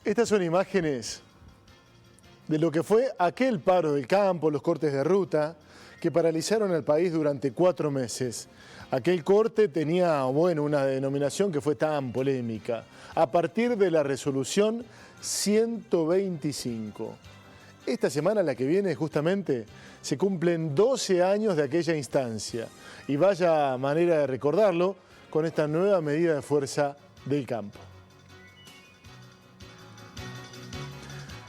Estas son imágenes de lo que fue aquel paro del campo, los cortes de ruta, que paralizaron al país durante 4 meses. Aquel corte tenía, bueno, una denominación que fue tan polémica. A partir de la resolución 125. Esta semana, la que viene, justamente, se cumplen 12 años de aquella instancia. Y vaya manera de recordarlo con esta nueva medida de fuerza del campo.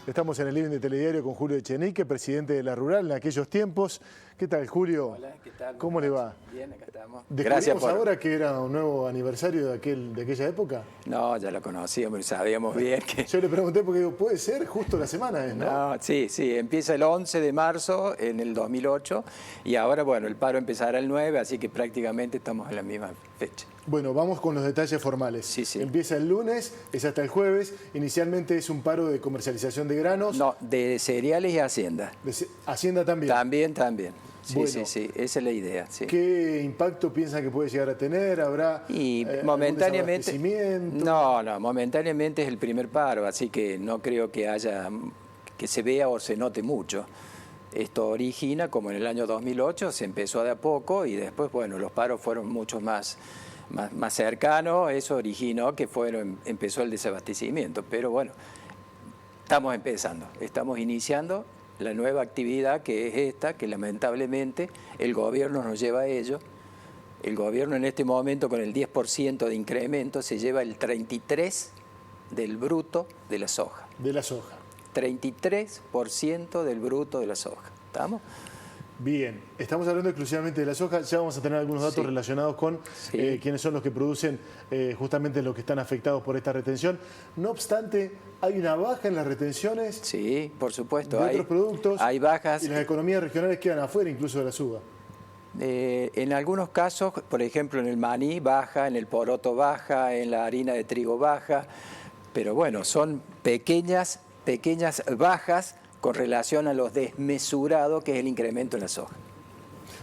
Estamos en el living de Telediario con Julio Echenique, presidente de La Rural en aquellos tiempos. ¿Qué tal, Julio? Hola, ¿qué tal? ¿Cómo le va? Bien, acá estamos. ¿Descubrimos ahora que era un nuevo aniversario de aquella época? No, ya lo conocíamos y sabíamos bien que... Yo le pregunté porque digo, puede ser justo la semana, ¿no? No, sí, empieza el 11 de marzo en el 2008 y ahora, bueno, el paro empezará el 9, así que prácticamente estamos en la misma fecha. Bueno, vamos con los detalles formales. Sí. Empieza el lunes, es hasta el jueves. Inicialmente es un paro de comercialización de granos. No, de cereales y hacienda. Hacienda también. También. Sí, bueno, sí, esa es la idea. Sí. ¿Qué impacto piensan que puede llegar a tener? ¿Habrá momentáneamente? algún desabastecimiento? No, momentáneamente es el primer paro, así que no creo que se vea o se note mucho. Esto origina, como en el año 2008, se empezó de a poco y después, bueno, los paros fueron mucho más cercanos, eso originó que empezó el desabastecimiento. Pero bueno, estamos empezando, estamos iniciando la nueva actividad que es esta, que lamentablemente el gobierno nos lleva a ello. El gobierno en este momento con el 10% de incremento se lleva el 33% del bruto de la soja. De la soja. 33% del bruto de la soja. ¿Estamos? Bien, estamos hablando exclusivamente de la soja, ya vamos a tener algunos datos relacionados con quiénes son los que producen justamente los que están afectados por esta retención. No obstante, hay una baja en las retenciones. Sí, por supuesto. De otros productos. Hay bajas. Y las economías regionales quedan afuera incluso de la suba. En algunos casos, por ejemplo, en el maní baja, en el poroto baja, en la harina de trigo baja, pero bueno, son pequeñas bajas con relación a lo desmesurado que es el incremento en la soja.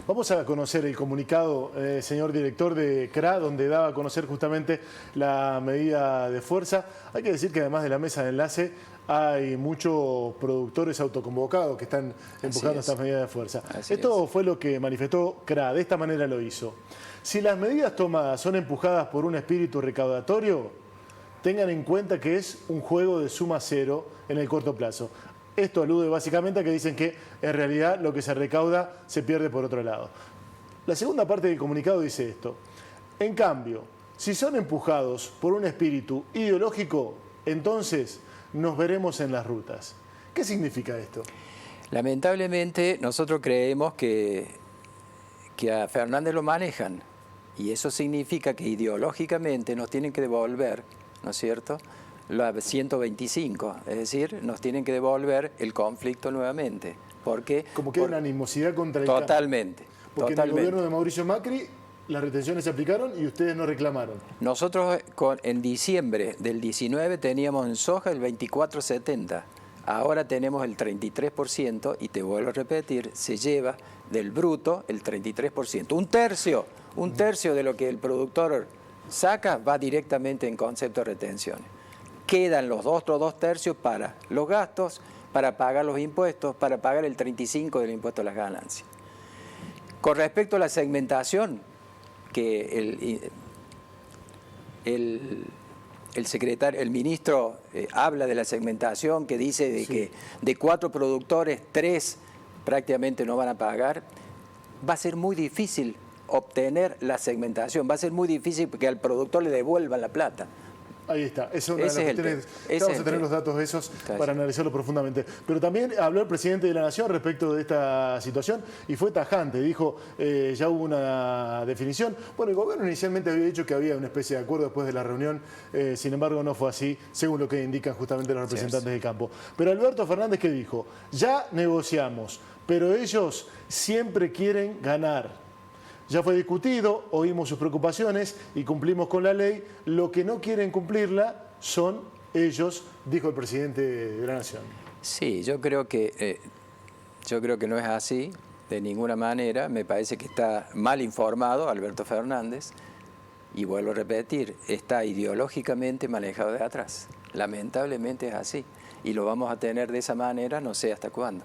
Vamos a conocer el comunicado, señor director de CRA, donde daba a conocer justamente la medida de fuerza. Hay que decir que además de la mesa de enlace, hay muchos productores autoconvocados que están empujando estas medidas de fuerza. Esto fue lo que manifestó CRA, de esta manera lo hizo. Si las medidas tomadas son empujadas por un espíritu recaudatorio, tengan en cuenta que es un juego de suma cero en el corto plazo. Esto alude básicamente a que dicen que en realidad lo que se recauda se pierde por otro lado. La segunda parte del comunicado dice esto. En cambio, si son empujados por un espíritu ideológico, entonces nos veremos en las rutas. ¿Qué significa esto? Lamentablemente nosotros creemos que a Fernández lo manejan y eso significa que ideológicamente nos tienen que devolver, ¿no es cierto?, la 125, es decir, nos tienen que devolver el conflicto nuevamente. Porque como que hay una animosidad contra el campo. Totalmente. Porque en el gobierno de Mauricio Macri las retenciones se aplicaron y ustedes no reclamaron. Nosotros en diciembre del 19 teníamos en soja el 24,70. Ahora tenemos el 33% y te vuelvo a repetir, se lleva del bruto el 33%. Un tercio de lo que el productor saca va directamente en concepto de retenciones. Quedan los otros 2 tercios para los gastos, para pagar los impuestos, para pagar el 35% del impuesto a las ganancias. Con respecto a la segmentación, que el ministro habla de la segmentación, que dice de que de 4 productores, 3 prácticamente no van a pagar, va a ser muy difícil obtener la segmentación, va a ser muy difícil que al productor le devuelvan la plata. Ahí está, esa es una de las cuestiones. Vamos a tener los datos esos para analizarlo profundamente. Pero también habló el presidente de la Nación respecto de esta situación y fue tajante. Dijo, ya hubo una definición. Bueno, el gobierno inicialmente había dicho que había una especie de acuerdo después de la reunión. Sin embargo, no fue así, según lo que indican justamente los representantes del campo. Pero Alberto Fernández, ¿qué dijo? Ya negociamos, pero ellos siempre quieren ganar. Ya fue discutido, oímos sus preocupaciones y cumplimos con la ley. Lo que no quieren cumplirla son ellos, dijo el presidente de la Nación. Sí, yo creo que no es así, de ninguna manera. Me parece que está mal informado Alberto Fernández y vuelvo a repetir, está ideológicamente manejado de atrás. Lamentablemente es así. Y lo vamos a tener de esa manera, no sé hasta cuándo.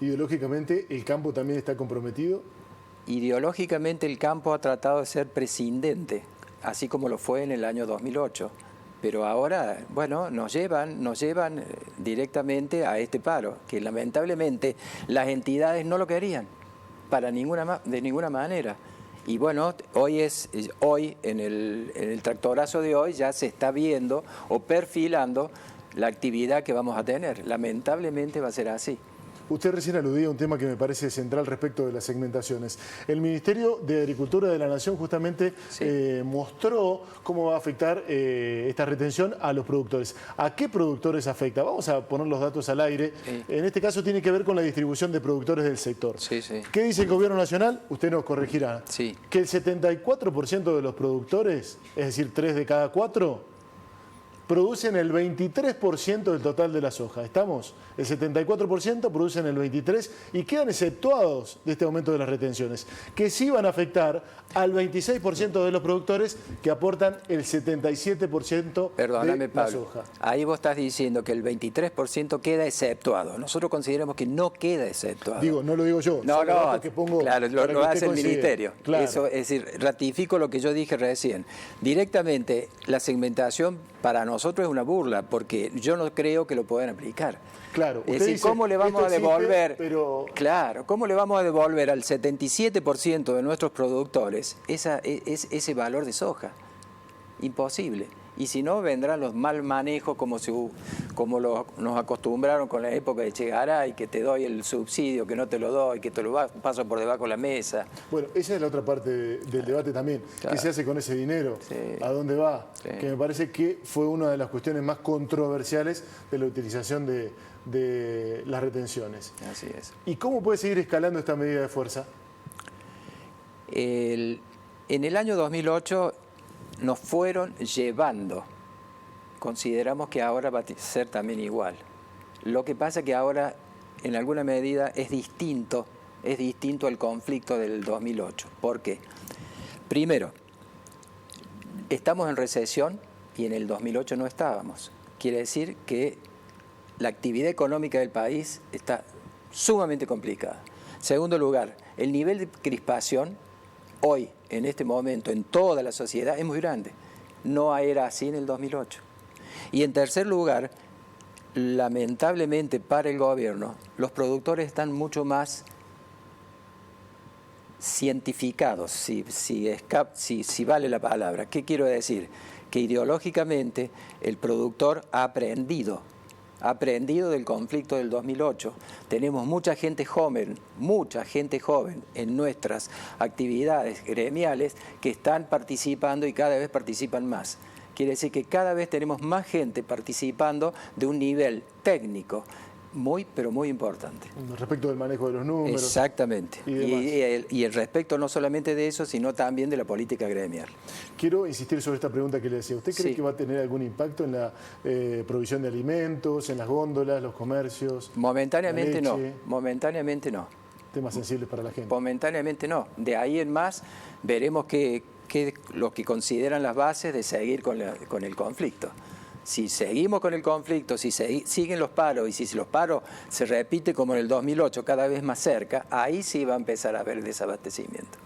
Ideológicamente, ¿el campo también está comprometido? Ideológicamente el campo ha tratado de ser prescindente, así como lo fue en el año 2008. Pero ahora, bueno, nos llevan directamente a este paro, que lamentablemente las entidades no lo querían de ninguna manera. Y bueno, hoy en el tractorazo de hoy ya se está viendo o perfilando la actividad que vamos a tener. Lamentablemente va a ser así. Usted recién aludía a un tema que me parece central respecto de las segmentaciones. El Ministerio de Agricultura de la Nación justamente mostró cómo va a afectar esta retención a los productores. ¿A qué productores afecta? Vamos a poner los datos al aire. Sí. En este caso tiene que ver con la distribución de productores del sector. Sí, sí. ¿Qué dice el Gobierno Nacional? Usted nos corregirá. Sí. Que el 74% de los productores, es decir, 3 de cada 4, producen el 23% del total de la soja. ¿Estamos? El 74% producen el 23% y quedan exceptuados de este aumento de las retenciones, que sí van a afectar al 26% de los productores que aportan el 77% Perdóname, de la Pablo, soja. Ahí vos estás diciendo que el 23% queda exceptuado. Nosotros consideramos que no queda exceptuado. Digo, no lo digo yo. No, que pongo claro, lo hace el Ministerio. Claro. Eso, es decir, ratifico lo que yo dije recién. Directamente, la segmentación para nosotros es una burla, porque yo no creo que lo puedan aplicar. Claro, es decir, ¿cómo le vamos a devolver? Pero... Claro, ¿cómo le vamos a devolver al 77% de nuestros productores ese valor de soja? Imposible. Y si no, vendrán los mal manejos como nos acostumbraron con la época de Che Garay, que te doy el subsidio, que no te lo doy, que te lo paso por debajo de la mesa. Bueno, esa es la otra parte del debate también. Claro. ¿Qué se hace con ese dinero? Sí. ¿A dónde va? Sí. Que me parece que fue una de las cuestiones más controversiales de la utilización de las retenciones. Así es. ¿Y cómo puede seguir escalando esta medida de fuerza? En el año 2008... nos fueron llevando. Consideramos que ahora va a ser también igual. Lo que pasa es que ahora, en alguna medida, es distinto al conflicto del 2008. ¿Por qué? Primero, estamos en recesión y en el 2008 no estábamos. Quiere decir que la actividad económica del país está sumamente complicada. Segundo lugar, el nivel de crispación hoy, en este momento, en toda la sociedad, es muy grande. No era así en el 2008. Y en tercer lugar, lamentablemente para el gobierno, los productores están mucho más cientificados, si vale la palabra. ¿Qué quiero decir? Que ideológicamente el productor ha aprendido del conflicto del 2008. Tenemos mucha gente joven en nuestras actividades gremiales que están participando y cada vez participan más. Quiere decir que cada vez tenemos más gente participando de un nivel técnico pero muy importante. Respecto del manejo de los números. Exactamente. Y el respecto no solamente de eso, sino también de la política gremial. Quiero insistir sobre esta pregunta que le decía. ¿Usted cree que va a tener algún impacto en la provisión de alimentos, en las góndolas, los comercios? Momentáneamente no. Momentáneamente no. Temas sensibles para la gente. Momentáneamente no. De ahí en más veremos lo que consideran las bases de seguir con el conflicto. Si seguimos con el conflicto, si siguen los paros y si los paros se repite como en el 2008, cada vez más cerca, ahí sí va a empezar a haber desabastecimiento.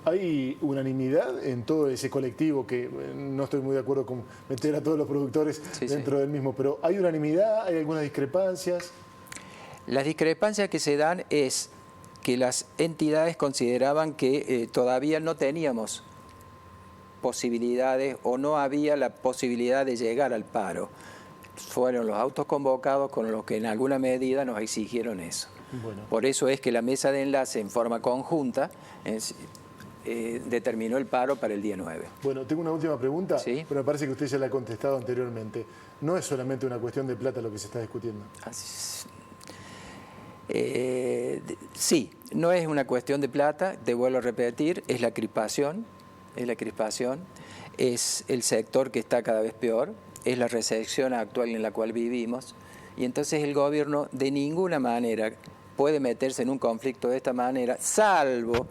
¿Hay unanimidad en todo ese colectivo, que no estoy muy de acuerdo con meter a todos los productores dentro del mismo, pero ¿hay unanimidad? ¿Hay algunas discrepancias? Las discrepancias que se dan es que las entidades consideraban que todavía no teníamos posibilidades o no había la posibilidad de llegar al paro. Fueron los autos convocados con los que en alguna medida nos exigieron eso. Bueno. Por eso es que la mesa de enlace en forma conjunta determinó el paro para el día 9. Bueno, tengo una última pregunta, ¿Sí? Pero me parece que usted ya la ha contestado anteriormente. No es solamente una cuestión de plata lo que se está discutiendo. Sí, no es una cuestión de plata, te vuelvo a repetir, es la crispación, es el sector que está cada vez peor, es la recesión actual en la cual vivimos, y entonces el gobierno de ninguna manera puede meterse en un conflicto de esta manera, salvo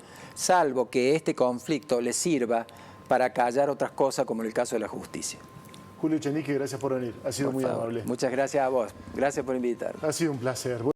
que este conflicto le sirva para callar otras cosas, como en el caso de la justicia. Julio Echenique, gracias por venir. Ha sido muy amable. Muchas gracias a vos. Gracias por invitar. Ha sido un placer.